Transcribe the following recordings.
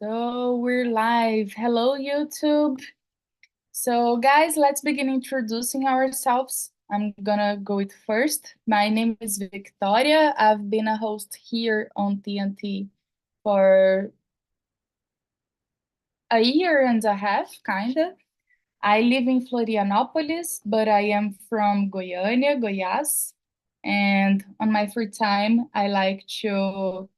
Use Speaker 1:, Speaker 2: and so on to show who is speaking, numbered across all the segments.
Speaker 1: So we're live. Hello, YouTube. So, guys, let's begin introducing ourselves. I'm gonna go it first. My name is Victoria. I've been a host here on TNT for a year and a half, kinda. I live in Florianópolis, but I am from Goiânia, Goiás. And on my free time, I like to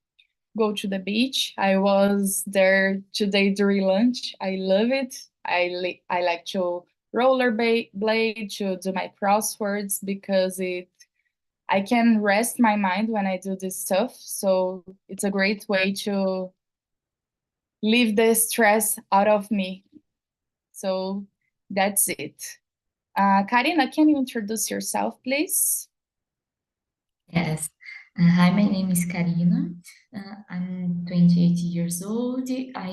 Speaker 1: go to the beach. I was there today during lunch. I love it. I like to blade to do my crosswords because it I can rest my mind when I do this stuff. So it's a great way to leave the stress out of me. So that's it. Karina, can you introduce yourself, please?
Speaker 2: Yes. Hi, my name is Karina. I'm 28 years old. I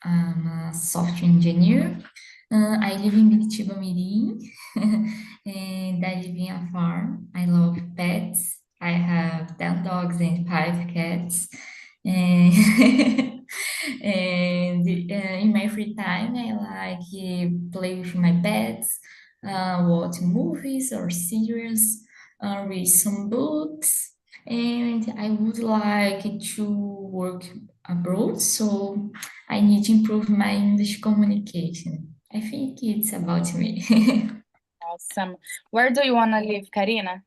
Speaker 2: am a software engineer. I live in Biritiba Mirim, and I live in a farm. I love pets. I have 10 dogs and 5 cats. And, in my free time, I like play with my pets, watch movies or series, read some books, and I would like to work abroad, so I need to improve my English communication. I think it's about me.
Speaker 1: Awesome. Where do you want to live, Karina?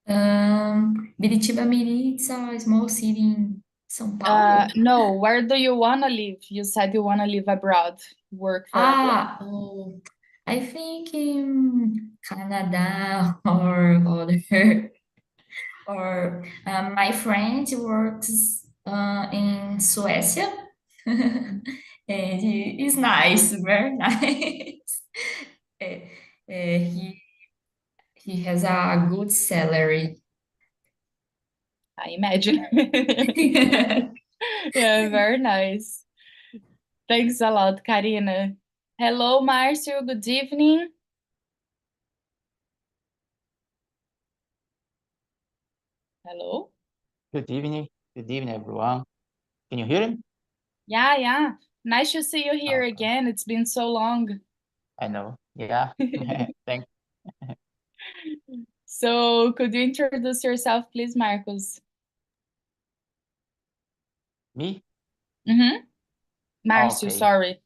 Speaker 2: Biritiba Mirim, it's a small city in São Paulo.
Speaker 1: No, where do you want to live? You said you want to live abroad, work for abroad.
Speaker 2: Oh, I think in Canada or other, or my friend works in Suecia, and he is nice, very nice. Eh, he has a good salary.
Speaker 1: I imagine. Yeah, very nice. Thanks a lot, Karina. Hello, Marcio. Good evening. Hello.
Speaker 3: Good evening. Good evening, everyone. Can you hear him?
Speaker 1: Yeah, yeah. Nice to see you here
Speaker 3: Okay,
Speaker 1: again. It's been so long.
Speaker 3: I know. Yeah. Thank
Speaker 1: So, could you introduce yourself, please, Marcos?
Speaker 3: me.
Speaker 1: Mm-hmm. Marcio,
Speaker 3: Okay.
Speaker 1: sorry.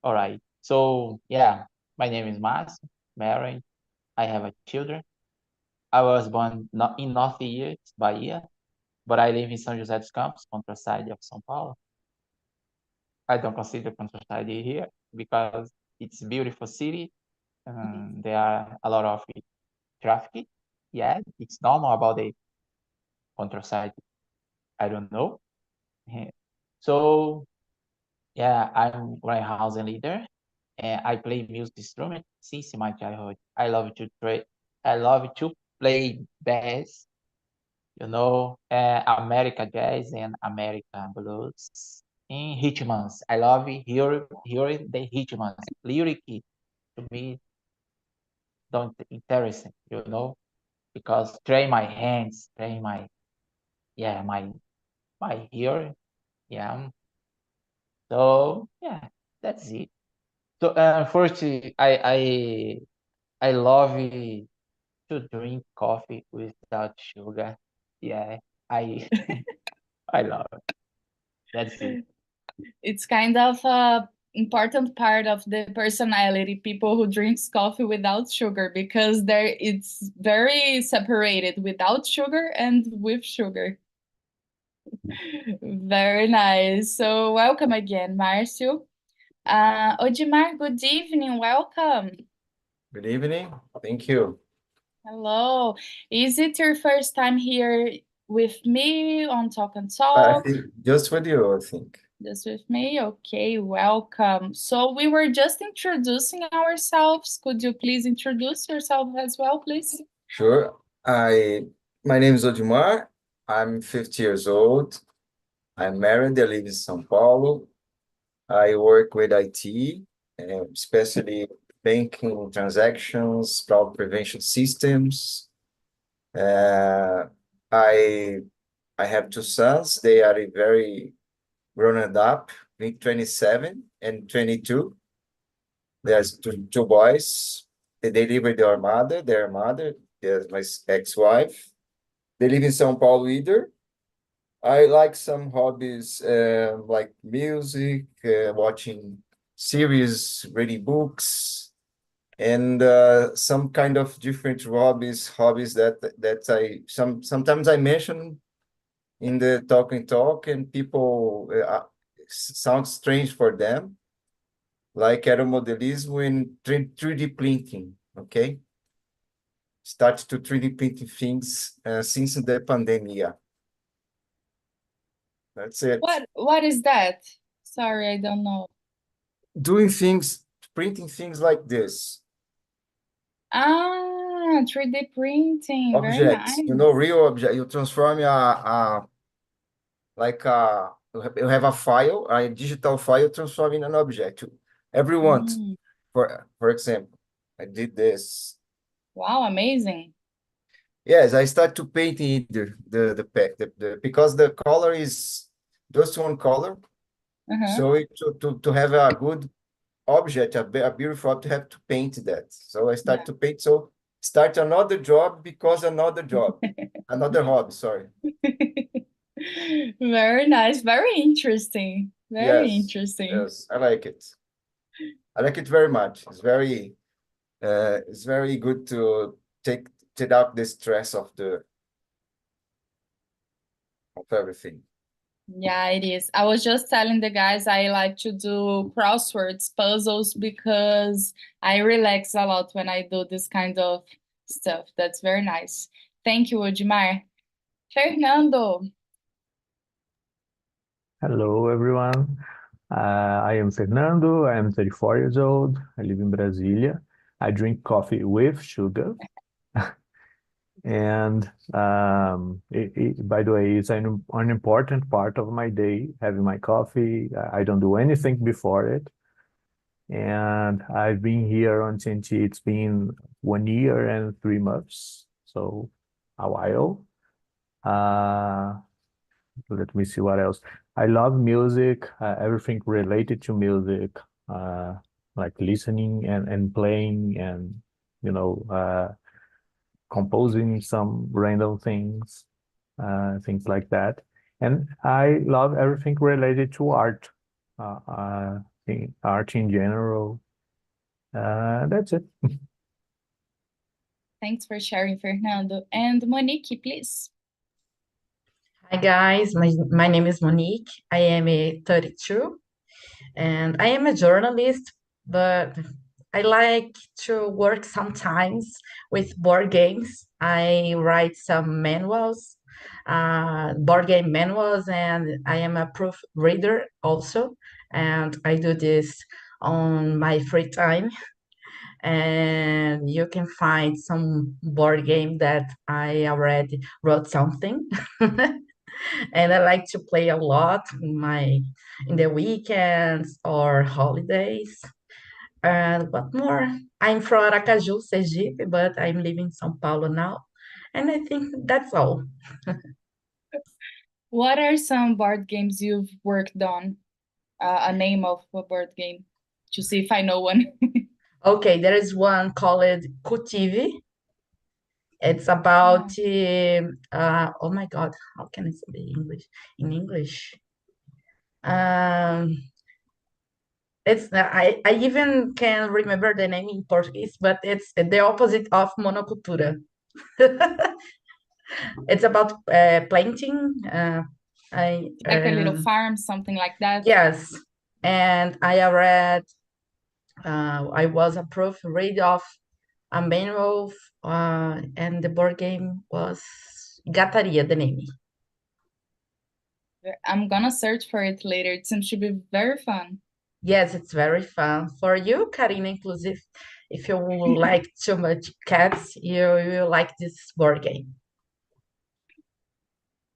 Speaker 3: All right. So yeah, my name is Mas, married. I have a children. I was born not in Northeast Bahia, but I live in São José dos Campos, countryside of São Paulo. I don't consider countryside here because it's a beautiful city. There are a lot of traffic. Yeah, it's normal about the countryside. I don't know. So yeah, I'm warehouse leader, and I play music instrument since my childhood. I love to play bass, American jazz and American blues in ritmos. I love hearing the ritmos. Lyric to me don't interesting, because train my hands, train my yeah my hearing. Yeah. So yeah, that's it. So first, I love to drink coffee without sugar. Yeah, I I love it. That's it.
Speaker 1: It's kind of a important part of the personality, people who drinks coffee without sugar, because there it's very separated without sugar and with sugar. Very nice. So welcome again, Marcio. Odimar, good evening. Welcome.
Speaker 4: Good evening. Thank you.
Speaker 1: Hello. Is it your first time here with me on Talk and
Speaker 4: I
Speaker 1: Talk?
Speaker 4: think just with you, I think.
Speaker 1: Just with me? Okay, welcome. So we were just introducing ourselves. Could you please introduce yourself as well, please?
Speaker 4: Sure. My name is Odimar. I'm 50 years old. I'm married. I live in São Paulo. I work with IT, especially banking transactions, fraud prevention systems. Uh, I I have two sons. They are very grown up, 27 and 22. There's two boys. They live with their mother, my ex-wife. They live in São Paulo either. I like some hobbies like music, watching series, reading books, and some kind of different hobbies that sometimes I mention in the talk, and people sounds strange for them, like aeromodelismo and 3D printing. Okay, start to 3D printing things since the pandemic. That's it.
Speaker 1: What is that? Sorry, I don't know.
Speaker 4: Doing things, printing things like this.
Speaker 1: 3D printing. Very
Speaker 4: Objects,
Speaker 1: nice.
Speaker 4: real object. You transform you have a file, a digital file, transform in an object. Everyone, for example, I did this.
Speaker 1: Wow, amazing.
Speaker 4: Yes, I start to paint either because the color is just one color. So to have a good object, a beautiful object, you have to paint that. So I start to paint. So start another job because another job, another hobby. Sorry.
Speaker 1: Very nice. Very interesting. Very interesting.
Speaker 4: Yes, I like it. I like it very much. It's very good to take out the stress of everything.
Speaker 1: Yeah, it is. I was just telling the guys I like to do crosswords, puzzles, because I relax a lot when I do this kind of stuff. That's very nice. Thank you, Odimar. Fernando.
Speaker 5: Hello, everyone. I am Fernando. I am 34 years old. I live in Brasilia. I drink coffee with sugar. And by the way, it's an important part of my day, having my coffee. I don't do anything before it. And I've been here on TNT. It's been 1 year and 3 months, so a while. Let me see what else. I love music, everything related to music, like listening and playing and, composing some random things, things like that. And I love everything related to art, art in general. That's it.
Speaker 1: Thanks for sharing, Fernando. And Monique, please.
Speaker 6: Hi guys, my name is Monique. I am 32 and I am a journalist, but I like to work sometimes with board games. I write some manuals, board game manuals, and I am a proofreader also. And I do this on my free time. And you can find some board game that I already wrote something. And I like to play a lot in the weekends or holidays. And what more? I'm from Aracaju, Sergipe, but I'm living in São Paulo now. And I think that's all.
Speaker 1: What are some board games you've worked on? A name of a board game to see if I know one.
Speaker 6: Okay, there is one called Cutivi. It's about oh my God, how can I say English in English? It's I even can remember the name in Portuguese, but it's the opposite of monocultura. It's about planting.
Speaker 1: Like a little farm, something like that.
Speaker 6: Yes, and I read. I was a proofreader of a manual, and the board game was Gataria, the name.
Speaker 1: I'm gonna search for it later. It seems to be very fun.
Speaker 6: Yes, it's very fun. For you, Karina, inclusive, if you like too much cats, you like this board game.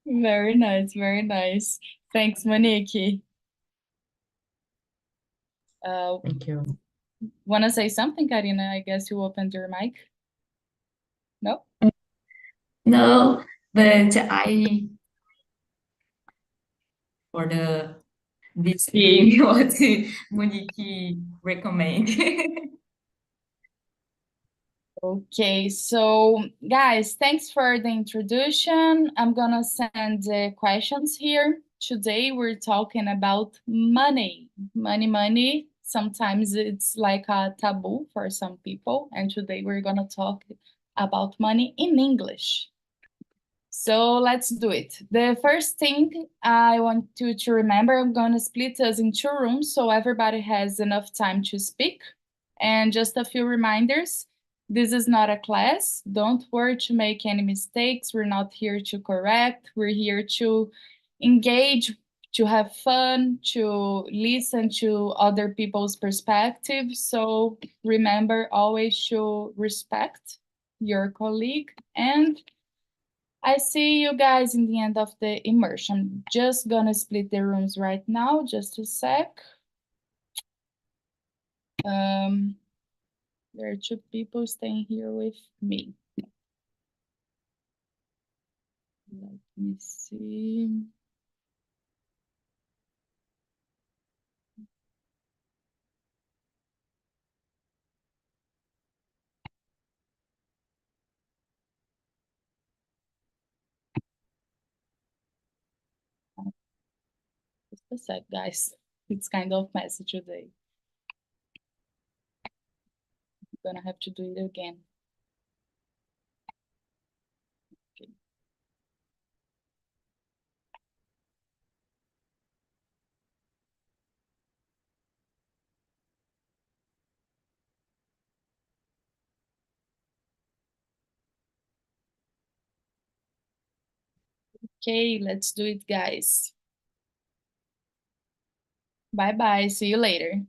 Speaker 1: Very nice, very nice. Thanks, Monique.
Speaker 6: Thank you.
Speaker 1: Want to say something, Karina? I guess you opened your mic. No?
Speaker 2: No, but I for this game what Monique recommend.
Speaker 1: Okay, so guys, thanks for the introduction. I'm gonna send the questions here. Today we're talking about money. Money. Sometimes it's like a taboo for some people, and today we're gonna talk about money in English. So let's do it. The first thing I want you to remember, I'm gonna split us in two rooms so everybody has enough time to speak. And just a few reminders, this is not a class. Don't worry to make any mistakes. We're not here to correct. We're here to engage, to have fun, to listen to other people's perspectives. So remember always to respect your colleague, and I see you guys in the end of the immersion. Just gonna split the rooms right now, just a sec. There are two people staying here with me. Let me see. Just a sec, guys. It's kind of messy today. I'm gonna have to do it again. Okay. Okay, let's do it, guys. Bye-bye. See you later.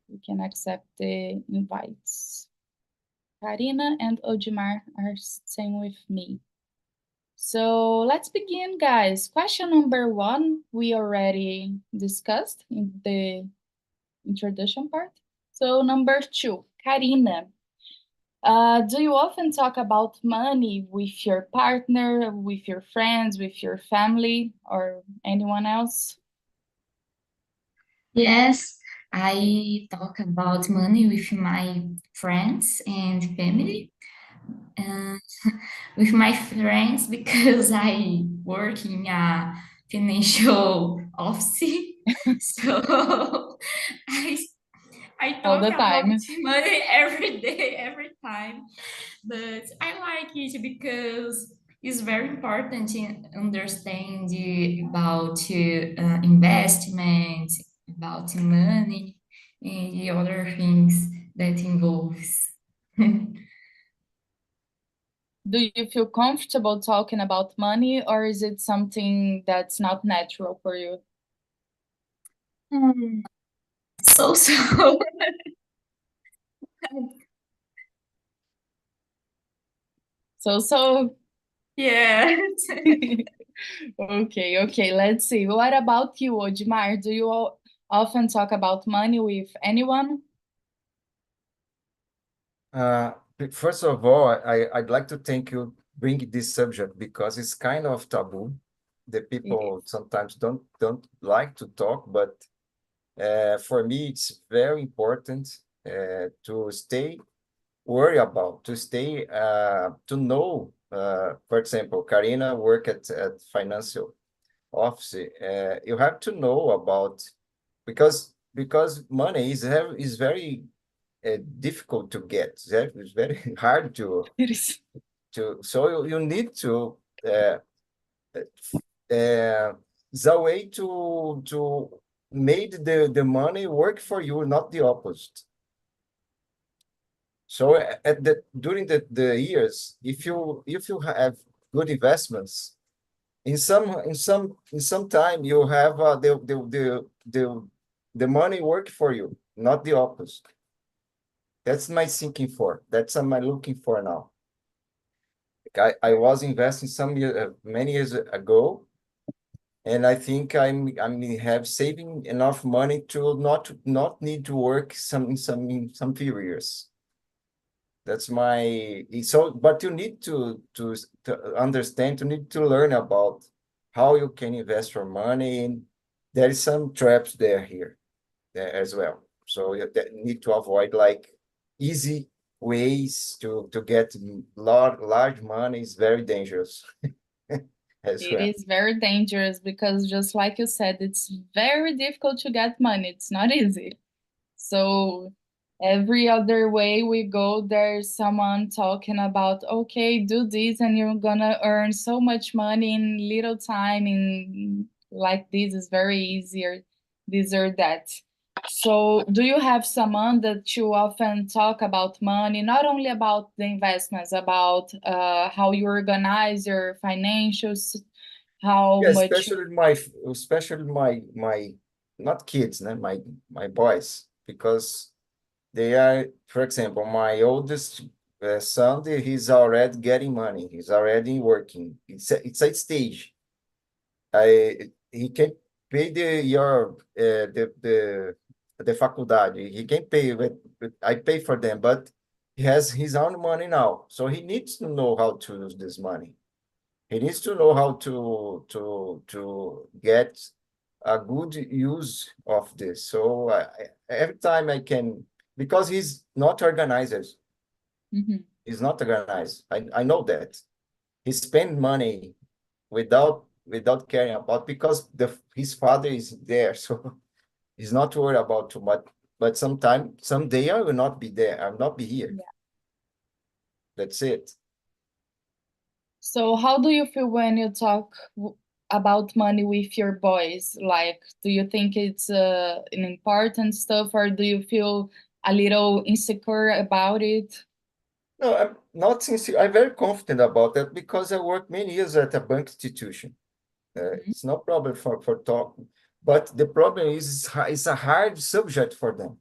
Speaker 1: You can accept the invites. Karina and Odimar are staying with me. So let's begin, guys. Question number 1, we already discussed in the introduction part. So number 2, Karina, do you often talk about money with your partner, with your friends, with your family, or anyone else?
Speaker 2: Yes, I talk about money with my friends and family. Uh, with my friends because I work in a financial office. So I I
Speaker 1: All
Speaker 2: talk
Speaker 1: the
Speaker 2: about
Speaker 1: time.
Speaker 2: money every day, every time. But I like it because it's very important to understand about investment, about money, and the other things that involves.
Speaker 1: Do you feel comfortable talking about money, or is it something that's not natural for you?
Speaker 2: So.
Speaker 1: So.
Speaker 2: Yeah.
Speaker 1: Okay, let's see. What about you, Odimar? Do you often talk about money with anyone?
Speaker 4: First of all, I'd like to thank you bringing this subject because it's kind of taboo. The people sometimes don't like to talk, but for me, it's very important to stay worry about, to know. For example, Karina work at financial office. You have to know about because money is very difficult to get. It's very hard to
Speaker 1: It is.
Speaker 4: so you need to the way to make the money work for you, not the opposite. So during the years, if you have good investments, in some time you have the money work for you, not the opposite. That's my thinking for. That's what I'm looking for now. I was investing many years ago, and I think I'm have saving enough money to not need to work some few years. That's my so. But you need to understand. You need to learn about how you can invest your money. And there is some traps there as well. So you need to avoid like easy ways to get large money is very dangerous as
Speaker 1: It
Speaker 4: well.
Speaker 1: is very dangerous because just like you said, it's very difficult to get money. It's not easy. So every other way we go, there's someone talking about, okay, do this and you're gonna earn so much money in little time in like this is very easier, this or that. So do you have someone that you often talk about money, not only about the investments, about how you organize your financials, how
Speaker 4: Yeah,
Speaker 1: much you...
Speaker 4: especially my not kids, né? My boys, because they are, for example, my oldest son, he's already getting money. He's already working. It's a stage. He can pay the faculdade. He can pay I pay for them, but he has his own money now. So he needs to know how to use this money. He needs to know how to get a good use of this. So every time I can, because he's not organized.
Speaker 1: Mhm.
Speaker 4: He's not organized. I know that. He spend money without caring about because his father is there, so he's not worried about too much. But someday I will not be there. I will not be here.
Speaker 1: Yeah.
Speaker 4: That's it.
Speaker 1: So how do you feel when you talk about money with your boys? Like, do you think it's an important stuff, or do you feel a little insecure about it?
Speaker 4: No, I'm not sincere. I'm very confident about that because I worked many years at a bank institution.
Speaker 1: Mhm.
Speaker 4: It's no problem for talking, but the problem is it's a hard subject for them.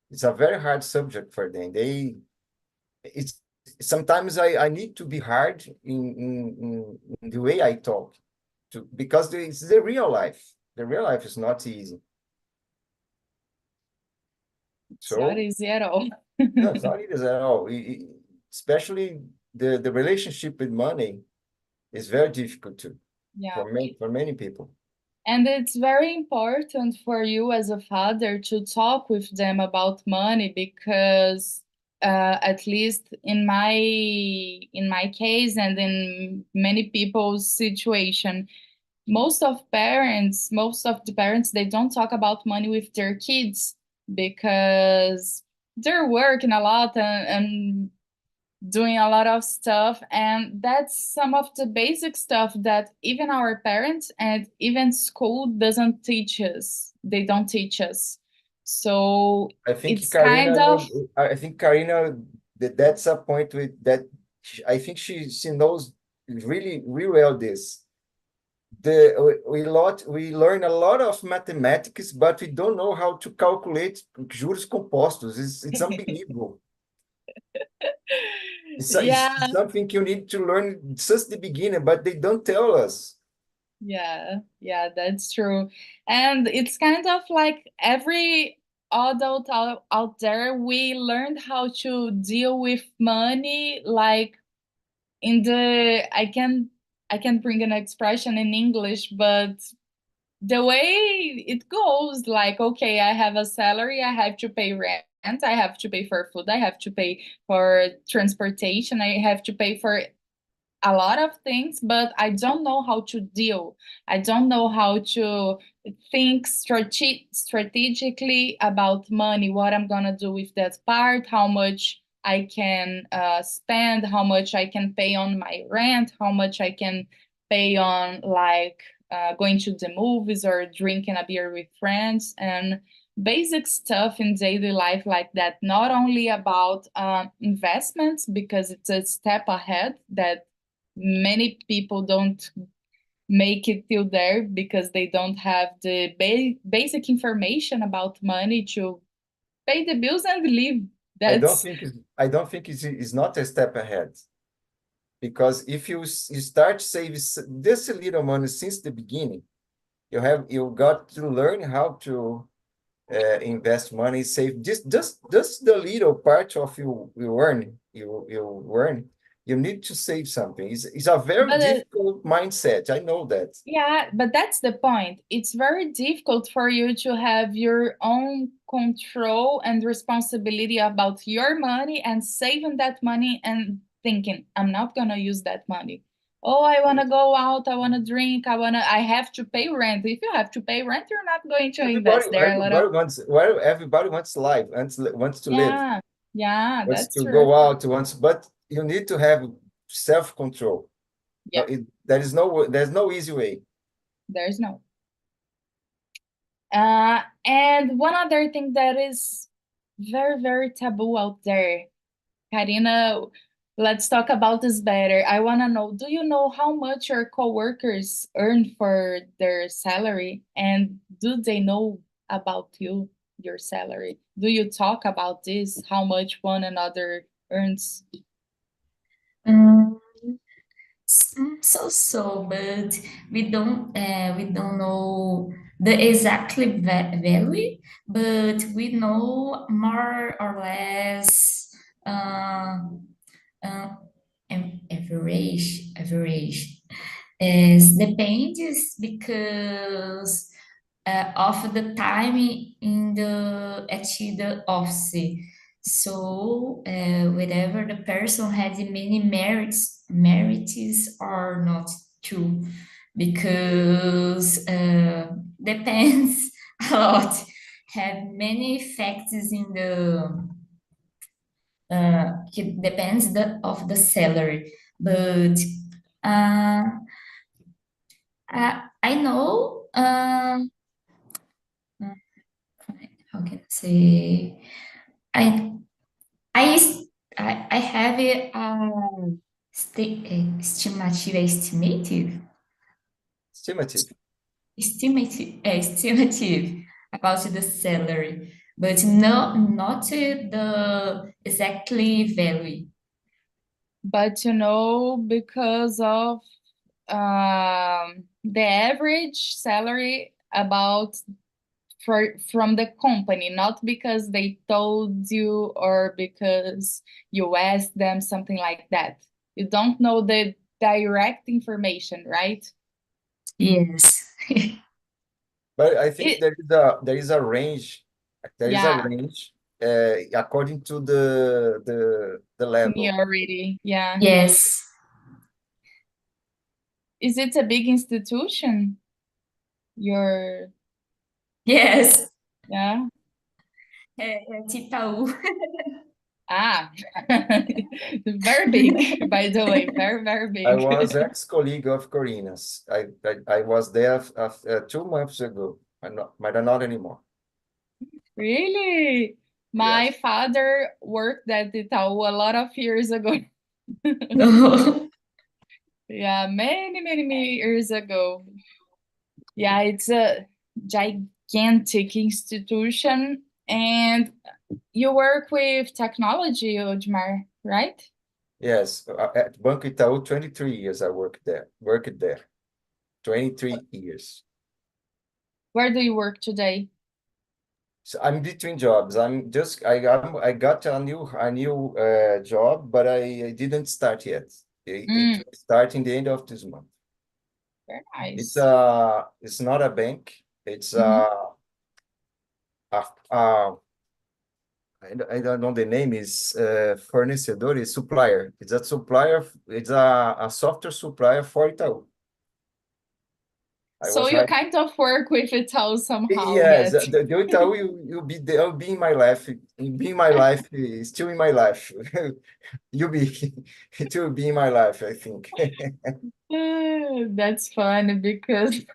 Speaker 4: It's a very hard subject for them. It's sometimes I need to be hard in the way I talk because it's the real life. The real life is not easy.
Speaker 1: It's not
Speaker 4: So
Speaker 1: easy at all.
Speaker 4: no, it's not easy at all. Especially the relationship with money is very difficult too
Speaker 1: Yeah.
Speaker 4: for many people.
Speaker 1: And it's very important for you as a father to talk with them about money because at least in my case and in many people's situation, most of the parents, they don't talk about money with their kids because they're working a lot and doing a lot of stuff, and that's some of the basic stuff that even our parents and even school doesn't teach us. They don't teach us. So
Speaker 4: I think
Speaker 1: it's kind of...
Speaker 4: Karina, that's a point with that. I think she knows really well this. We learn a lot of mathematics, but we don't know how to calculate juros compostos. It's unbelievable. It's
Speaker 1: Yeah,
Speaker 4: something you need to learn since the beginning, but they don't tell us.
Speaker 1: yeah, that's true. And it's kind of like every adult out there, we learned how to deal with money like in the I can bring an expression in English, but the way it goes, like, okay, I have a salary, I have to pay rent, I have to pay for food, I have to pay for transportation, I have to pay for a lot of things, but I don't know how to deal. I don't know how to think strategically about money, what I'm gonna do with that part, how much I can spend, how much I can pay on my rent, how much I can pay on like going to the movies or drinking a beer with friends and basic stuff in daily life like that. Not only about investments because it's a step ahead that many people don't make it till there because they don't have the basic information about money to pay the bills and live. That's...
Speaker 4: I don't think it's not a step ahead because if you start saving this little money since the beginning, you got to learn how invest money, save just the little part of you earn, you need to save something. It's a very
Speaker 1: But
Speaker 4: difficult mindset. I know that.
Speaker 1: yeah, but that's the point. It's very difficult for you to have your own control and responsibility about your money and saving that money and thinking, I'm not gonna use that money. Oh, I wanna go out, I wanna drink, I have to pay rent. If you have to pay rent, you're not going to invest. There are a lot of
Speaker 4: Everybody wants life, wants to live,
Speaker 1: yeah,
Speaker 4: wants
Speaker 1: that's
Speaker 4: to
Speaker 1: true.
Speaker 4: go out, but you need to have self-control.
Speaker 1: Yeah.
Speaker 4: There's no easy way.
Speaker 1: There's no. And one other thing that is very, very taboo out there, Karina, let's talk about this better. I want to know, do you know how much your coworkers earn for their salary? And do they know about you, your salary? Do you talk about this, how much one another earns?
Speaker 2: Um, but we don't know the exactly value, but we know more or less uh, uh, average is depends because of the time in the at the office. So whether the person has many merits or not too, because depends a lot. Have many factors in the it depends of the salary, but uh, I know. How can I say? I I I have a estimative
Speaker 4: Estimative.
Speaker 2: estimative about the salary, but not the exactly value.
Speaker 1: But because of the average salary about from the company, not because they told you or because you asked them something like that. You don't know the direct information, right?
Speaker 2: Yes.
Speaker 4: But I think
Speaker 1: It,
Speaker 4: there is a range. There is a
Speaker 1: yeah,
Speaker 4: range according to the level.
Speaker 1: seniority. Yeah.
Speaker 2: Yes.
Speaker 1: Is it a big institution? Your,
Speaker 2: Yes.
Speaker 1: yeah.
Speaker 2: Itaú.
Speaker 1: Ah, very big, by the way, very, very
Speaker 4: I
Speaker 1: big.
Speaker 4: was ex-colleague of Corina's. I was there 2 months ago, but not anymore.
Speaker 1: Really? My
Speaker 4: Yes.
Speaker 1: father worked at Itaú a lot of years ago.
Speaker 2: No.
Speaker 1: Yeah, many, many, many years ago. Yeah, it's a gigantic institution. And you work with technology, Ojmar, right?
Speaker 4: Yes. At Banco Itaú, 23 years I worked there. 23 years.
Speaker 1: Where do you work today?
Speaker 4: So I'm between jobs. I got a new job, but I didn't start yet. It will start in the end of this month.
Speaker 1: Very nice.
Speaker 4: It's not a bank. It's
Speaker 1: Mhm.
Speaker 4: I don't know the name is fornecedor, is supplier. It's a supplier. It's a software supplier for Itaú. I
Speaker 1: So
Speaker 4: was
Speaker 1: you
Speaker 4: hired.
Speaker 1: kind of work with Itaú somehow
Speaker 4: Yes,
Speaker 1: yet.
Speaker 4: the Itaú you'll be in my life. Be in my life, still in my life. You'll be it will be in my life, I think.
Speaker 1: That's fun because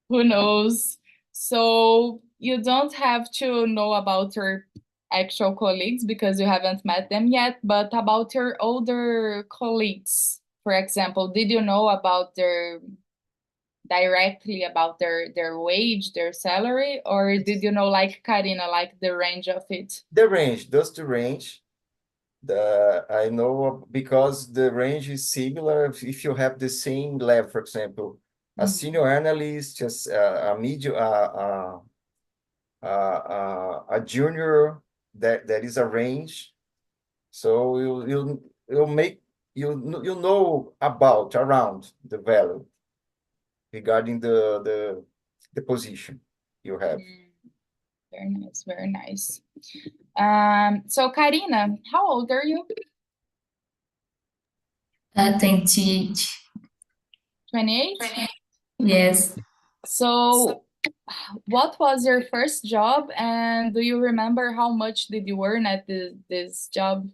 Speaker 1: who knows? So you don't have to know about your actual colleagues because you haven't met them yet, but about your older colleagues, for example, did you know about directly about their wage, their salary, or did you know like Karina, like the range of it?
Speaker 4: The range, just the range. I know because the range is similar if you have the same level, for example, a
Speaker 1: Mhm.
Speaker 4: senior analyst, just a medium, a junior that is a range. So you'll make you know about around the value regarding the position you have.
Speaker 1: Very nice, very nice. So Karina, how old are you?
Speaker 2: 20.
Speaker 1: 28?
Speaker 2: Yes.
Speaker 1: So what was your first job, and do you remember how much did you earn at this job?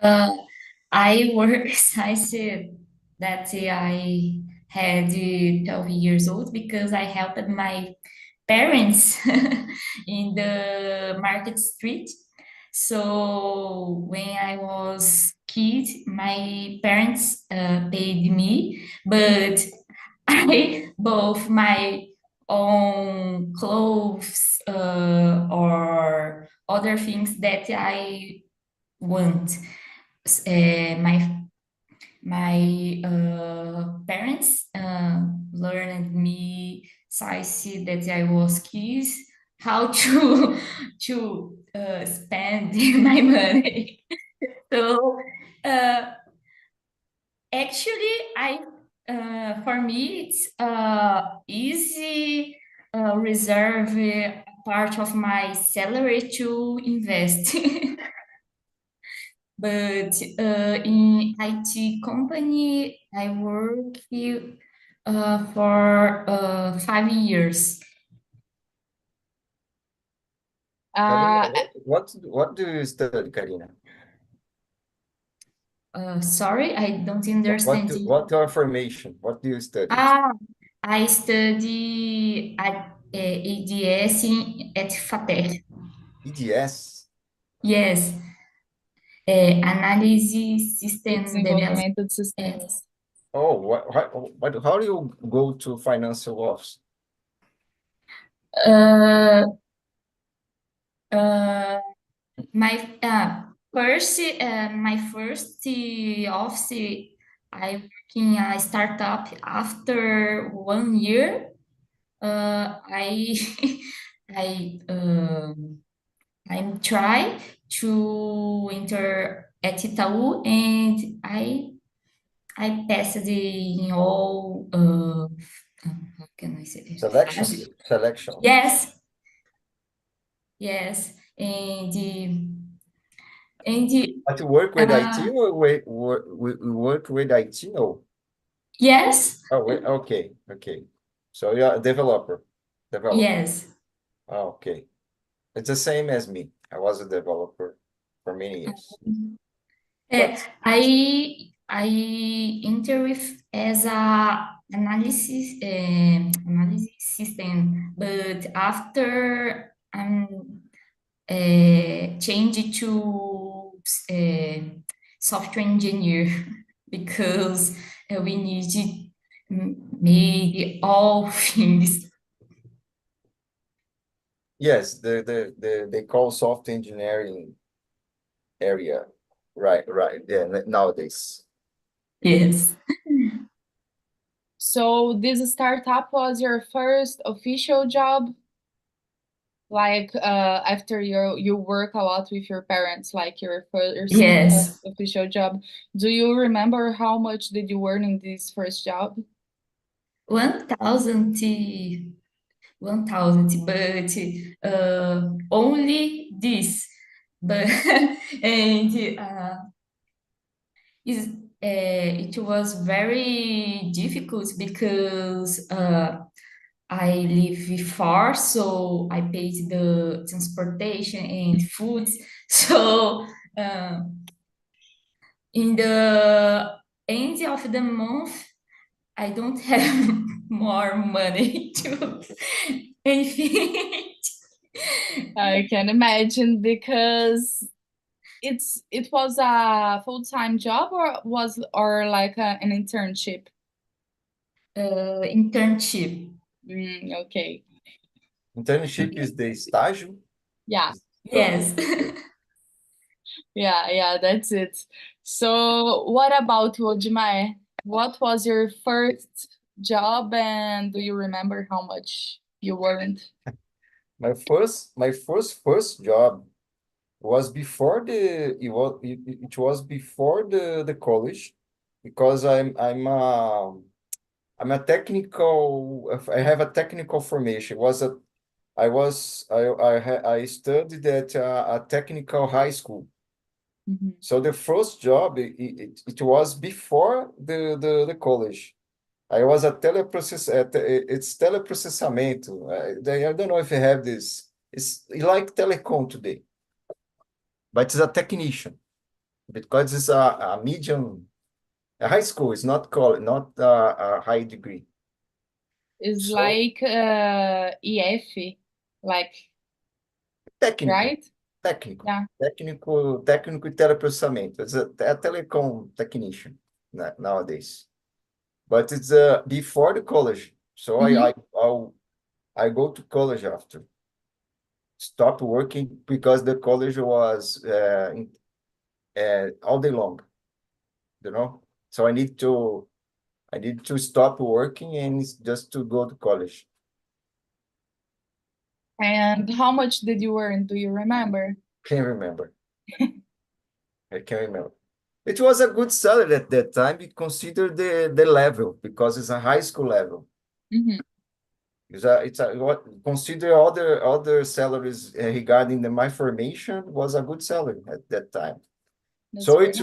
Speaker 2: I work, I said that I had 12 years old because I helped my parents in the market street. So when I was kid, my parents paid me, but I both my own clothes or other things that I want. My parents learned me since that I was kids how to spend my money. So uh, actually, I for me it's easy reserve a part of my salary to invest. But in IT company, I work for 5 years.
Speaker 1: Uh,
Speaker 4: What do you study, Karina?
Speaker 2: Sorry, I don't understand.
Speaker 4: What your formation? What do you study?
Speaker 2: I study at ADS at FATEC.
Speaker 4: EDS?
Speaker 2: Yes, Analysis System Development.
Speaker 1: desenvolvimento de sistemas.
Speaker 4: Oh, how do you go to financial office?
Speaker 2: Uh, my first office, I work in a startup. After 1 year, I I I'm try to enter at Itaú, and I passed in all how can I say
Speaker 4: Selection.
Speaker 2: Yes, yes, and
Speaker 4: But you work with IT or we work with IT? No.
Speaker 2: yes,
Speaker 4: Oh, okay. So you're a developer.
Speaker 2: yes.
Speaker 4: Oh, okay. It's the same as me. I was a developer for many years.
Speaker 2: I enter with as a analysis system, but after changed to software engineer because we need made all things.
Speaker 4: Yes, they call software engineering area. Right. Yeah, nowadays.
Speaker 2: Yes.
Speaker 1: So this startup was your first official job? Like after you work a lot with your parents, like your first
Speaker 2: Yes.
Speaker 1: official job. Do you remember how much did you earn in this first job?
Speaker 2: 1,000, but only this. But and it was very difficult because I live far, so I paid the transportation and food. So in the end of the month, I don't have more money to anything.
Speaker 1: I can imagine, because it was a full-time job, or like an internship?
Speaker 2: Internship.
Speaker 1: Okay.
Speaker 4: Internship is the estágio?
Speaker 1: Yeah.
Speaker 2: Yes.
Speaker 1: Yeah, that's it. So what about you, Ojimai? What was your first job, and do you remember how much you earned?
Speaker 4: my first job was before it was before the college, because I'm a technical, I have a technical formation. I studied at a technical high school.
Speaker 1: Mhm.
Speaker 4: So the first job, it was before the college. I was a it's teleprocessamento. I don't know if you have this. It's like telecom today, but it's a technician, because it's a medium, a high school. It's not college, not a high degree.
Speaker 1: It's
Speaker 4: So
Speaker 1: like EF, like,
Speaker 4: técnico,
Speaker 1: right?
Speaker 4: técnico,
Speaker 1: Yeah.
Speaker 4: técnico e teleprocessamento. It's a telecom technician nowadays, but it's before the college. So
Speaker 1: Mhm.
Speaker 4: I go to college after. Stop working because the college was all day long, you know. So I need to stop working and just to go to college.
Speaker 1: And how much did you earn? Do you remember?
Speaker 4: Can't remember. I can't remember. It was a good salary at that time. We consider the level, because it's a high school level.
Speaker 1: Mhm.
Speaker 4: What consider other salaries regarding my formation was a good salary at that time.
Speaker 1: That's
Speaker 4: So
Speaker 1: very nice.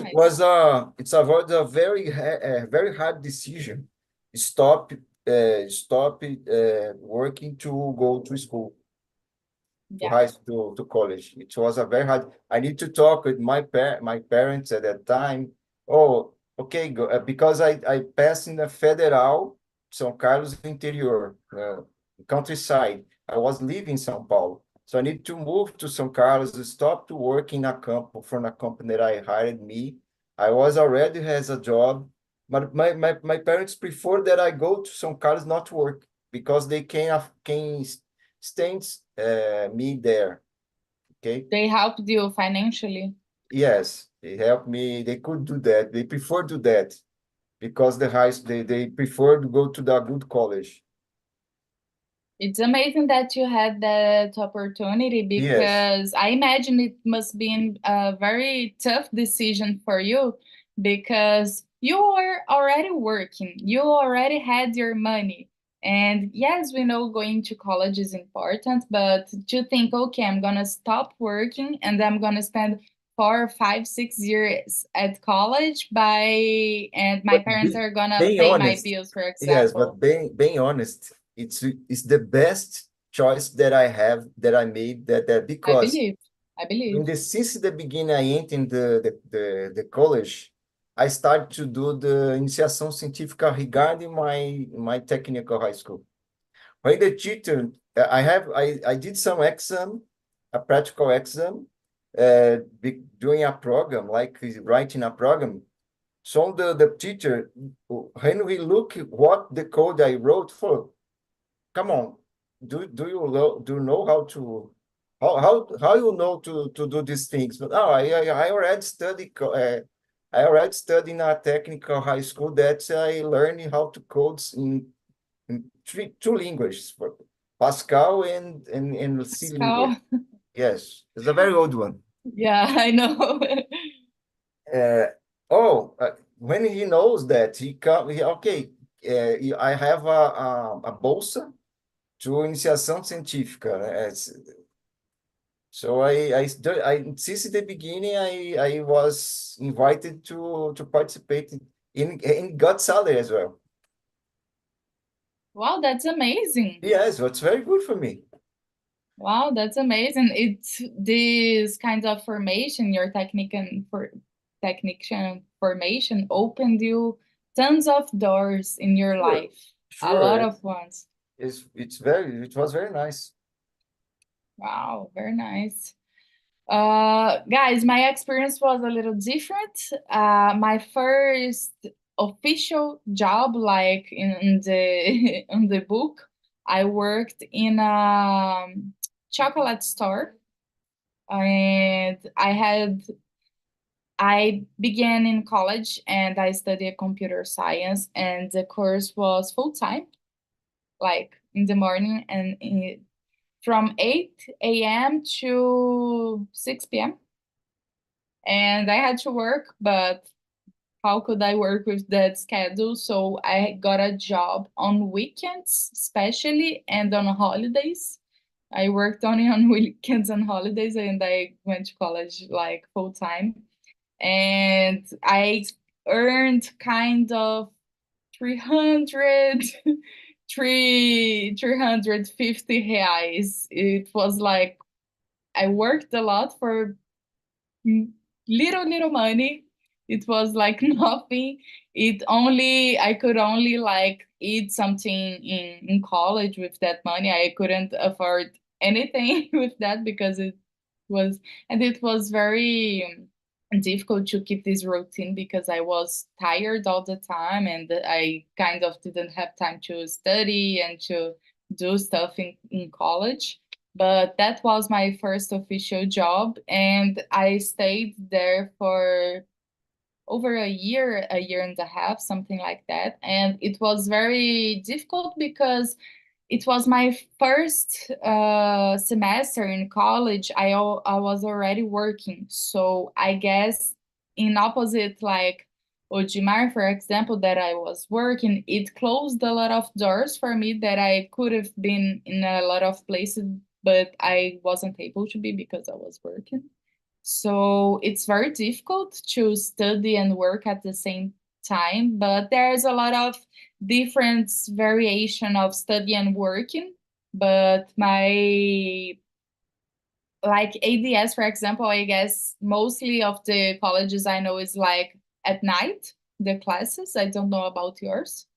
Speaker 4: it's a very hard decision. Stop working to go to school, to
Speaker 1: Yeah.
Speaker 4: high school, to college. It was a very hard. I need to talk with my parents at that time. Oh, okay, go, because I passed in the federal São Carlos interior, countryside. I was living in São Paulo, so I need to move to São Carlos, to stop to work in a company from a company that I hired me. I was already has a job, but my parents prefer that I go to São Carlos not to work, because they can stays me there. Okay.
Speaker 1: They helped you financially.
Speaker 4: Yes, they help me. They could do that. They prefer to do that because they prefer to go to the good college.
Speaker 1: It's amazing that you had that opportunity,
Speaker 4: Yes,
Speaker 1: because I imagine it must be a very tough decision for you, because you were already working, you already had your money. And yes, we know going to college is important, but to think, okay, I'm gonna stop working and I'm gonna spend 4, 5, 6 years at college and my
Speaker 4: but
Speaker 1: parents are gonna
Speaker 4: being
Speaker 1: pay my
Speaker 4: honest,
Speaker 1: bills, for
Speaker 4: yes, but
Speaker 1: example.
Speaker 4: being honest, it's the best choice that I have, that I made, that
Speaker 1: I
Speaker 4: because
Speaker 1: believe. I believe.
Speaker 4: since the beginning I entered the college, I started to do the iniciação científica regarding my technical high school. When the teacher, I did some exam, a practical exam, doing a program, like writing a program. So the teacher, when we look at what the code I wrote for, come on, do you know how to how you know to do these things? But I already I already studied in a technical high school that I learned how to code in two languages, for Pascal and C language.
Speaker 1: Pascal.
Speaker 4: Yes, it's a very old one.
Speaker 1: Yeah, I know.
Speaker 4: Uh, when he knows that okay, I have a bolsa to iniciação científica, né? So since the beginning, I was invited to participate in got salary as well.
Speaker 1: Wow, that's amazing.
Speaker 4: Yes, that's very good for me.
Speaker 1: Wow, that's amazing. It's this kind of formation, your technician formation opened you tons of doors in your
Speaker 4: Sure,
Speaker 1: life. A lot
Speaker 4: sure.
Speaker 1: of ones.
Speaker 4: It was very nice.
Speaker 1: Wow, very nice. Guys, my experience was a little different. My first official job, like in the in the book, I worked in a chocolate store, and I began in college and I studied computer science, and the course was full time, like in the morning and from 8 a.m. to 6 p.m. And I had to work, but how could I work with that schedule? So I got a job on weekends, especially, and on holidays. I worked only on weekends and holidays, and I went to college like full time. And I earned kind of 300, 350 reais. It was like I worked a lot for little money. It was like nothing. I could only like eat something in college with that money. I couldn't afford anything with that because was it was very difficult to keep this routine because I was tired all the time and I kind of didn't have time to study and to do stuff in college. But that was my first official job, and I stayed there for over a year and a half, something like that. And it was very difficult because it was my first semester in college. I was already working, so I guess in opposite like Odimar, for example, that I was working, it closed a lot of doors for me that I could have been in a lot of places, but I wasn't able to be because I was working. So it's very difficult to study and work at the same time, but there's a lot of different variation of study and working. But my like ADS, for example, I guess mostly of the colleges I know is like at night, the classes. I don't know about yours,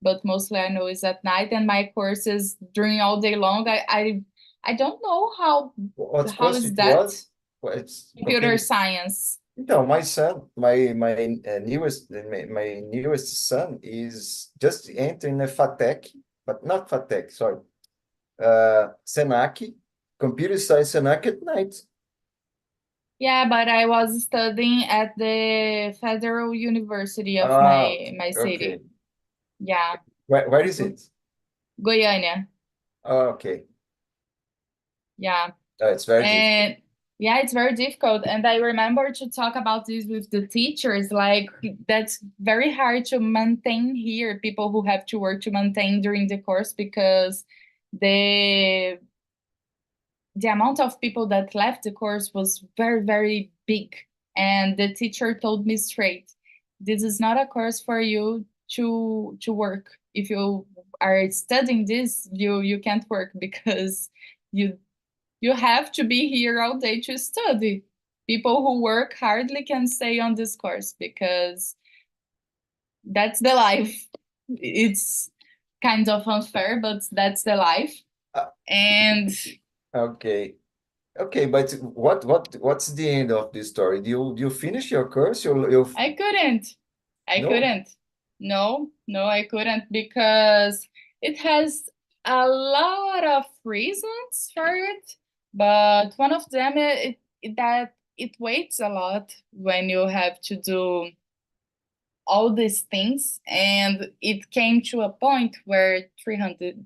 Speaker 1: but mostly I know is at night, and my courses during all day long. I don't know
Speaker 4: What
Speaker 1: how
Speaker 4: course
Speaker 1: is
Speaker 4: it
Speaker 1: that
Speaker 4: was? Well, it's
Speaker 1: computer science.
Speaker 4: No, my son, my newest son is just entering a FATEC, but not FATEC, sorry. Senac, computer science Senac at night.
Speaker 1: Yeah, but I was studying at the Federal University of
Speaker 4: Ah,
Speaker 1: my
Speaker 4: okay.
Speaker 1: city. Yeah,
Speaker 4: Where is it?
Speaker 1: Goiânia.
Speaker 4: Okay.
Speaker 1: Yeah.
Speaker 4: It's very difficult.
Speaker 1: And yeah, it's very difficult. And I remember to talk about this with the teachers, like that's very hard to maintain here, people who have to work to maintain during the course because the the amount of people that left the course was very big. And the teacher told me straight, this is not a course for you to work. If you are studying this, you can't work because you you have to be here all day to study. People who work hardly can stay on this course because that's the life. It's kind of unfair, but that's the life.
Speaker 4: Uh,
Speaker 1: And
Speaker 4: Okay. Okay, but what's the end of this story? Do you finish your course?
Speaker 1: I couldn't. I
Speaker 4: No?
Speaker 1: couldn't. No, I couldn't because it has a lot of reasons for it. But one of them that it weighs a lot when you have to do all these things. And it came to a point where 300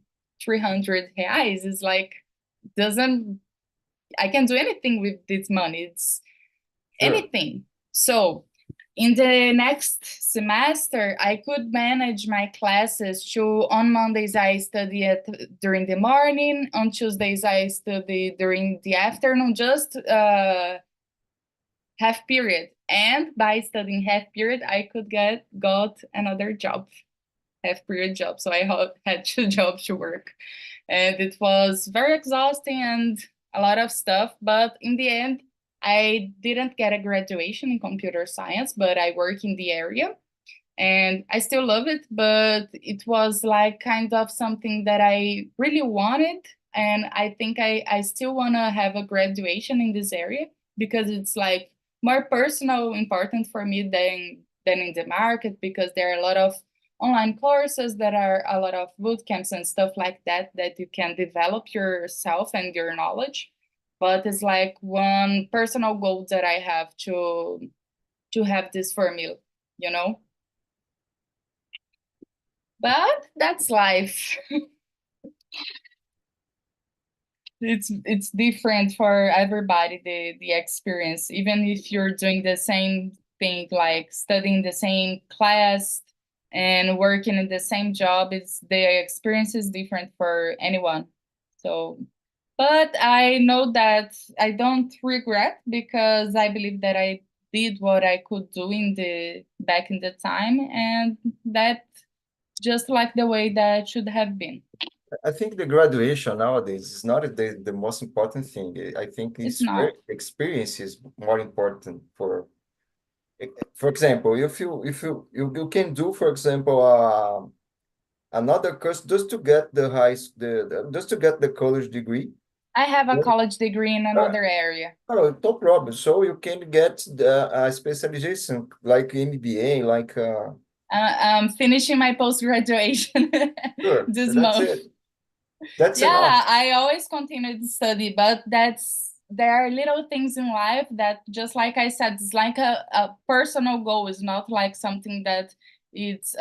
Speaker 1: reais is like, doesn't, I can do anything with this money. It's
Speaker 4: Sure.
Speaker 1: anything. So in the next semester, I could manage my classes to on Mondays I study during the morning, on Tuesdays I study during the afternoon, just half period. And by studying half period, I could got another job, half period job. So I had two jobs to work, and it was very exhausting and a lot of stuff. But in the end, I didn't get a graduation in computer science, but I work in the area and I still love it. But it was like kind of something that I really wanted. And I think I still want to have a graduation in this area because it's like more personal, important for me than in the market because there are a lot of online courses that are a lot of boot camps and stuff like that that you can develop yourself and your knowledge. But it's like one personal goal that I have to have this for me, you know? But that's life. it's different for everybody, the experience, even if you're doing the same thing, like studying the same class and working in the same job, it's the experience is different for anyone. So, but I know that I don't regret, because I believe that I did what I could do in the back in the time, and that just like the way that should have been.
Speaker 4: I think the graduation nowadays is not the most important thing. I think
Speaker 1: It's
Speaker 4: it's
Speaker 1: not.
Speaker 4: experience is more important for example, you can do, for example, another course just to get just to get the college degree.
Speaker 1: I have a
Speaker 4: Yeah.
Speaker 1: college degree in another area.
Speaker 4: Oh, no problem. So you can get a specialization like MBA, like
Speaker 1: I'm finishing my post-graduation
Speaker 4: sure,
Speaker 1: this
Speaker 4: that's
Speaker 1: month.
Speaker 4: it. That's
Speaker 1: Yeah,
Speaker 4: enough.
Speaker 1: I always continue to study, but there are little things in life that, just like I said, it's like a personal goal. It's not like something that it's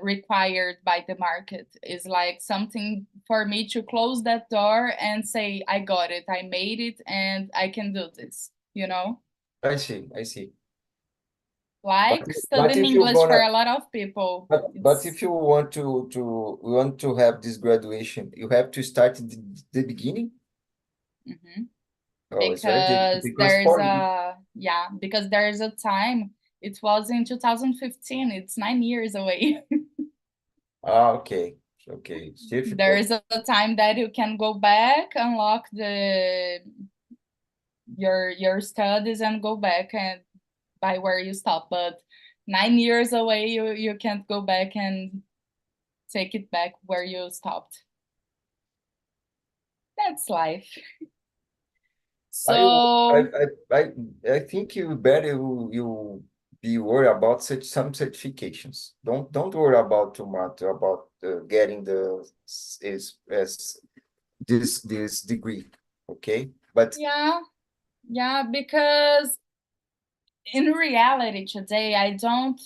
Speaker 1: required by the market. It's like something for me to close that door and say, I got it, I made it, and I can do this, you know?
Speaker 4: I see, I see.
Speaker 1: Like
Speaker 4: But
Speaker 1: studying
Speaker 4: if you're
Speaker 1: English for
Speaker 4: gonna
Speaker 1: a lot of people.
Speaker 4: but if you want to have this graduation, you have to start at the beginning.
Speaker 1: Mhm.
Speaker 4: Oh, it's very difficult because for me,
Speaker 1: Because there's a time. It was in 2015. It's 9 years away.
Speaker 4: okay, okay, it's
Speaker 1: There
Speaker 4: difficult.
Speaker 1: is a time that you can go back, unlock your studies, and go back and by where you stop. But 9 years away, you can't go back and take it back where you stopped. That's life.
Speaker 4: I
Speaker 1: So
Speaker 4: I think you better you be worried about some certifications. Don't worry about too much about getting the is this degree, okay? But
Speaker 1: yeah, because in reality today, I don't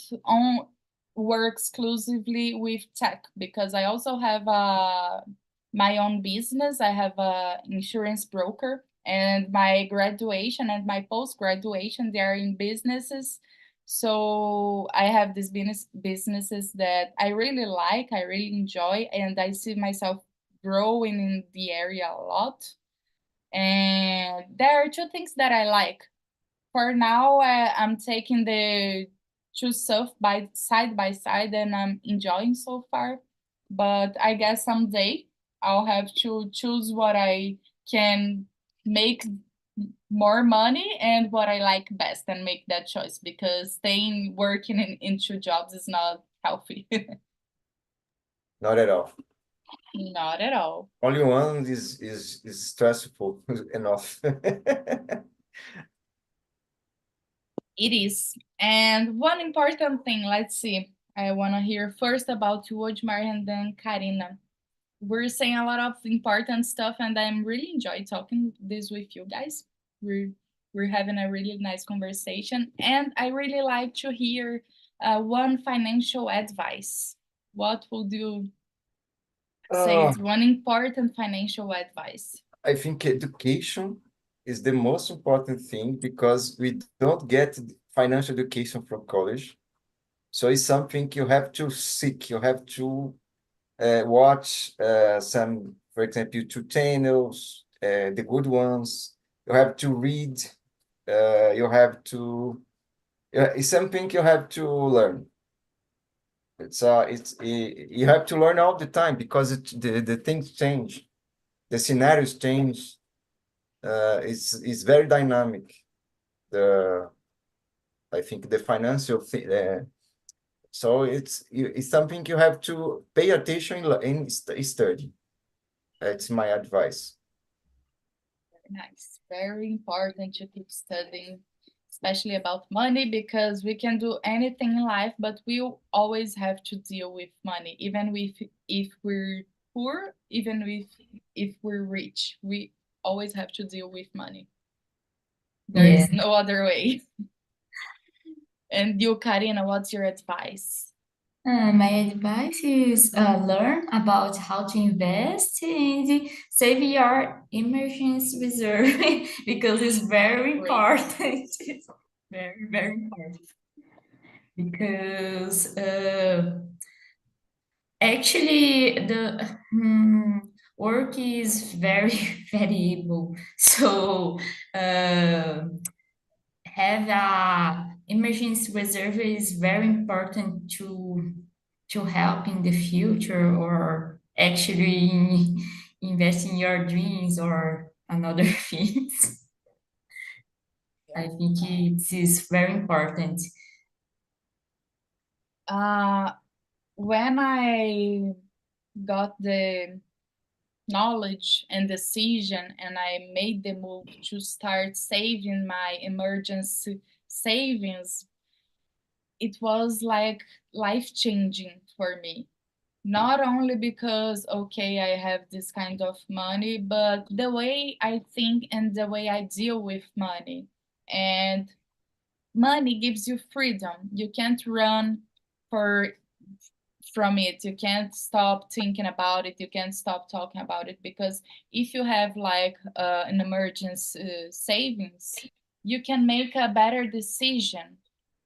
Speaker 1: work exclusively with tech, because I also have my own business. I have a insurance broker, and my graduation and my post-graduation, they are in businesses. So I have these businesses that I really like, I really enjoy, and I see myself growing in the area a lot. And there are two things that I like. For now, I'm taking the two stuff by side, and I'm enjoying so far. But I guess someday I'll have to choose what I can make more money and what I like best, and make that choice, because staying working in two jobs is not healthy.
Speaker 4: not at all.
Speaker 1: Not at all.
Speaker 4: Only one is stressful enough.
Speaker 1: It is. And one important thing, let's see. I want to hear first about you, Ojmar, and then Karina. We're saying a lot of important stuff, and I'm really enjoy talking this with you guys. We're having a really nice conversation, and I really like to hear one financial advice. What would you say is one important financial advice?
Speaker 4: I think education is the most important thing because we don't get financial education from college. So it's something you have to seek. You have to watch some, for example, YouTube channels, the good ones. You have to read. You have to. It's something you have to learn. You have to learn all the time because the things change, the scenarios change. It's very dynamic. The I think the financial thing. So it's something you have to pay attention in study. That's my advice.
Speaker 1: Very nice. Very important to keep studying, especially about money, because we can do anything in life, but we always have to deal with money, even if we're poor, even if we're rich, we always have to deal with money. There
Speaker 2: Yeah.
Speaker 1: is no other way. And you, Karina, what's your advice?
Speaker 2: My advice is learn about how to invest and save your emergency reserve because it's very important. It's very, very important. Because actually the work is very variable. So have a emergency reserve is very important to help in the future or actually invest in your dreams or another things. I think it is very important.
Speaker 1: When I got the knowledge and decision and I made the move to start saving my emergency savings, it was like life changing for me. Not only because, okay, I have this kind of money, but the way I think and the way I deal with money. And money gives you freedom. You can't run for from it. You can't stop thinking about it. You can't stop talking about it, because if you have like an emergency savings, you can make a better decision.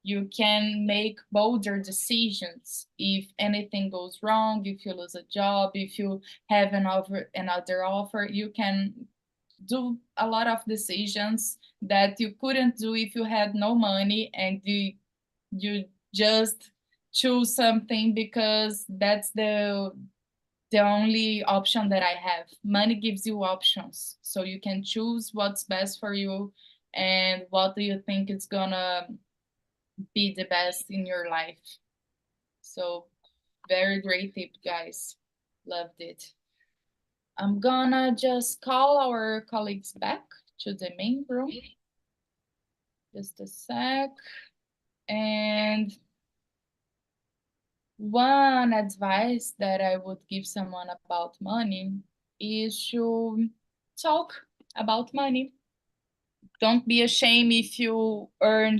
Speaker 1: You can make bolder decisions if anything goes wrong, if you lose a job, if you have another offer. You can do a lot of decisions that you couldn't do if you had no money, and you just choose something because that's the only option that I have. Money gives you options, so you can choose what's best for you and what do you think is gonna be the best in your life. So very great tip, guys. Loved it. I'm gonna just call our colleagues back to the main room. Just a sec. And one advice that I would give someone about money is to talk about money. Don't be ashamed if you earn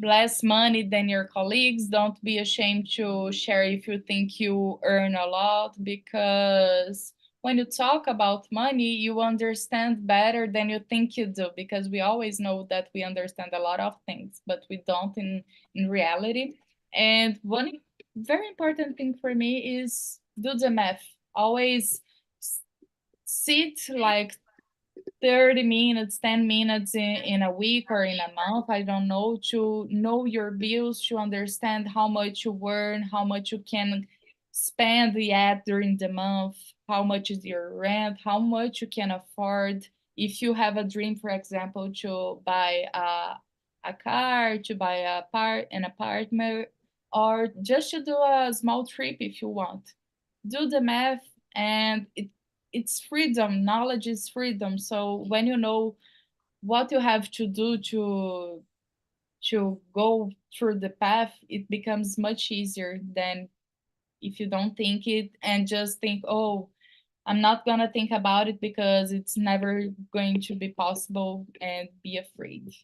Speaker 1: less money than your colleagues. Don't be ashamed to share if you think you earn a lot, because when you talk about money, you understand better than you think you do, because we always know that we understand a lot of things, but we don't in reality. And one very important thing for me is do the math. Always sit like 30 minutes, 10 minutes in a week or in a month, I don't know, to know your bills, to understand how much you earn, how much you can spend yet during the month, how much is your rent, how much you can afford. If you have a dream, for example, to buy a car, to buy an apartment, or just to do a small trip if you want. Do the math, and it's freedom. Knowledge is freedom. So when you know what you have to do to go through the path, it becomes much easier than if you don't think it and just think, oh, I'm not gonna think about it because it's never going to be possible, and be afraid.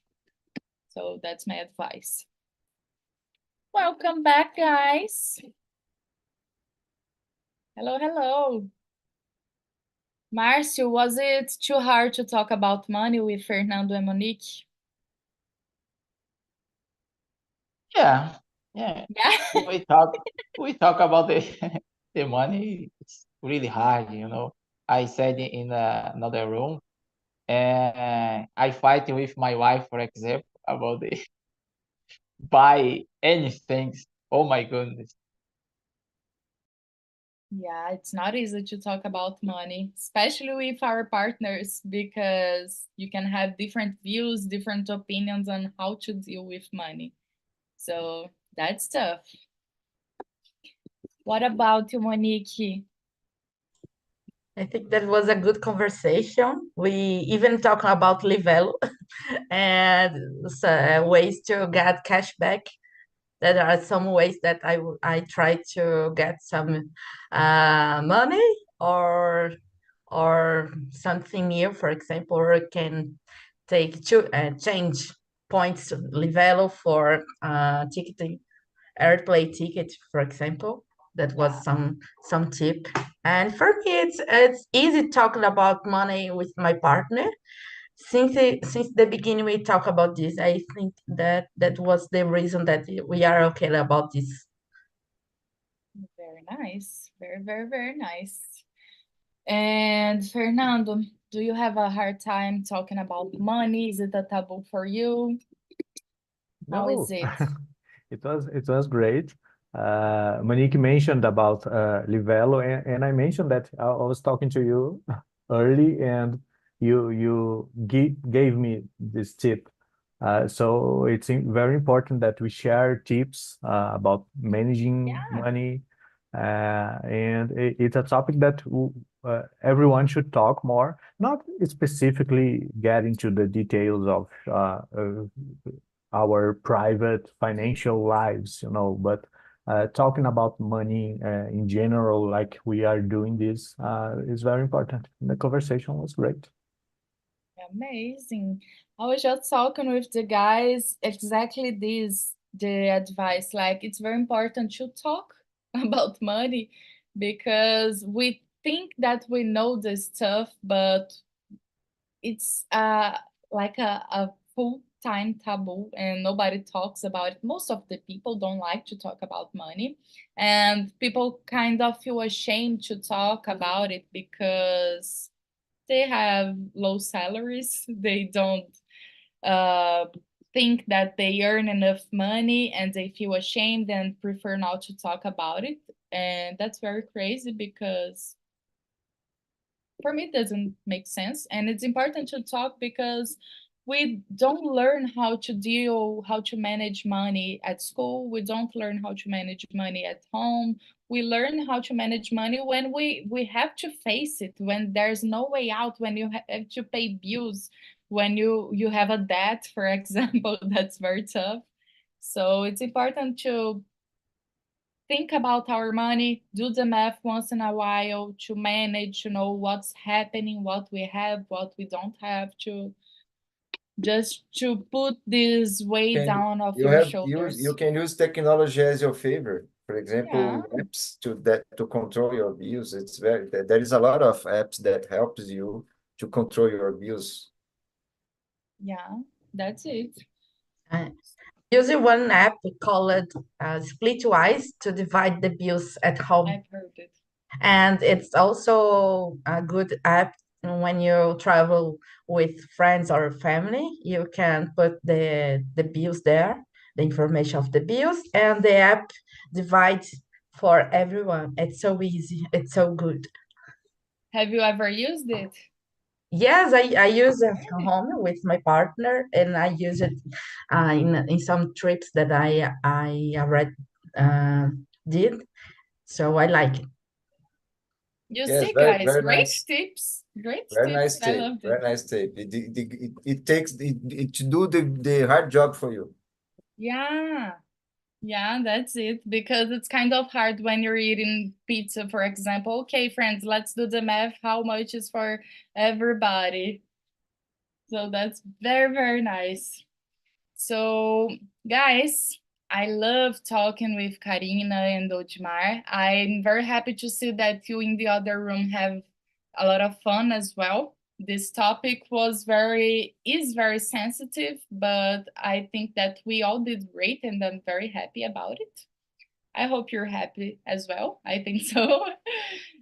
Speaker 1: So that's my advice. Welcome back, guys. Hello, hello. Marcio, was it too hard to talk about money with Fernando and Monique?
Speaker 3: Yeah, yeah.
Speaker 1: Yeah.
Speaker 3: We talk about the the money. It's really hard, you know. I said in another room, and I fight with my wife, for example, about the buy anything. Oh my goodness.
Speaker 1: Yeah, it's not easy to talk about money, especially with our partners, because you can have different views, different opinions on how to deal with money. So that's tough. What about you, Monique?
Speaker 6: I think that was a good conversation. We even talk about Livelo and ways to get cash back. There are some ways that I try to get some money or something new, for example, or can take to change points to Livelo for ticketing airplane ticket, for example. That was some tip. And for me, it's easy talking about money with my partner. Since the beginning, we talk about this. I think that was the reason that we are okay about this.
Speaker 1: Very nice. Very, very, very nice. And Fernando, do you have a hard time talking about money? Is it a taboo for you? How
Speaker 5: No,
Speaker 1: is it?
Speaker 5: it was great. Monique mentioned about Livelo, and I mentioned that I was talking to you early, and you gave me this tip. So it's very important that we share tips about managing
Speaker 1: Yeah.
Speaker 5: money, and it's a topic that everyone should talk more. Not specifically get into the details of our private financial lives, but talking about money in general, like we are doing this, is very important. The conversation was great.
Speaker 1: Amazing. I was just talking with the guys exactly this, the advice. Like, it's very important to talk about money because we think that we know this stuff, but it's like a full-time taboo and nobody talks about it. Most of the people don't like to talk about money, and people kind of feel ashamed to talk about it because they have low salaries. They don't uh, think that they earn enough money and they feel ashamed and prefer not to talk about it. And that's very crazy because for me it doesn't make sense. And it's important to talk because we don't learn how to manage money at school. We don't learn how to manage money at home. We learn how to manage money when we have to face it, when there's no way out, when you have to pay bills, when you have a debt, for example. That's very tough. So it's important to think about our money, do the math once in a while to manage, to know what's happening, what we have, what we don't have, to just to put this weight
Speaker 4: And
Speaker 1: down off
Speaker 4: you
Speaker 1: your
Speaker 4: have use
Speaker 1: shoulders.
Speaker 4: you can use technology as your favor. For
Speaker 1: Yeah,
Speaker 4: example, apps to control your bills. It's there is a lot of apps that helps you to control your bills.
Speaker 1: yeah, that's it.
Speaker 6: Uh, Using one app called Splitwise to divide the bills at home.
Speaker 1: I've heard it.
Speaker 6: And it's also a good app when you travel with friends or family. You can put the bills there, the information of the bills, and the app divides for everyone. It's so easy. It's so good.
Speaker 1: Have you ever used it?
Speaker 6: Yes, I use it at home with my partner, and I use it in some trips that I already did. So I like it.
Speaker 1: You
Speaker 4: Yes,
Speaker 1: see,
Speaker 4: very
Speaker 1: guys,
Speaker 4: very
Speaker 1: great
Speaker 4: nice.
Speaker 1: tips. Great
Speaker 4: Very
Speaker 1: tips.
Speaker 4: nice
Speaker 1: I
Speaker 4: tape.
Speaker 1: loved it.
Speaker 4: Very nice tape. It takes it to do the hard job for you.
Speaker 1: Yeah. Yeah, that's it. Because it's kind of hard when you're eating pizza, for example. Okay, friends, let's do the math. How much is for everybody? So that's very, very nice. So, guys, I love talking with Karina and Otmar. I'm very happy to see that you in the other room have a lot of fun as well. This topic is very sensitive, but I think that we all did great and I'm very happy about it. I hope you're happy as well. I think so.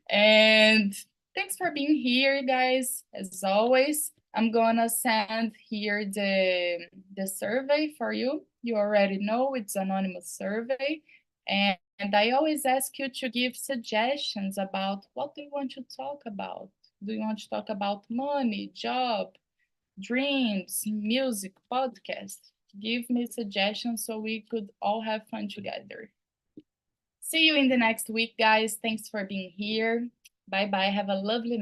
Speaker 1: And thanks for being here, guys. As always, I'm gonna send here the survey for you. You already know it's anonymous survey. And I always ask you to give suggestions about what do you want to talk about. Do you want to talk about money, job, dreams, music, podcast? Give me suggestions so we could all have fun together. See you in the next week, guys. Thanks for being here. Bye bye. Have a lovely night.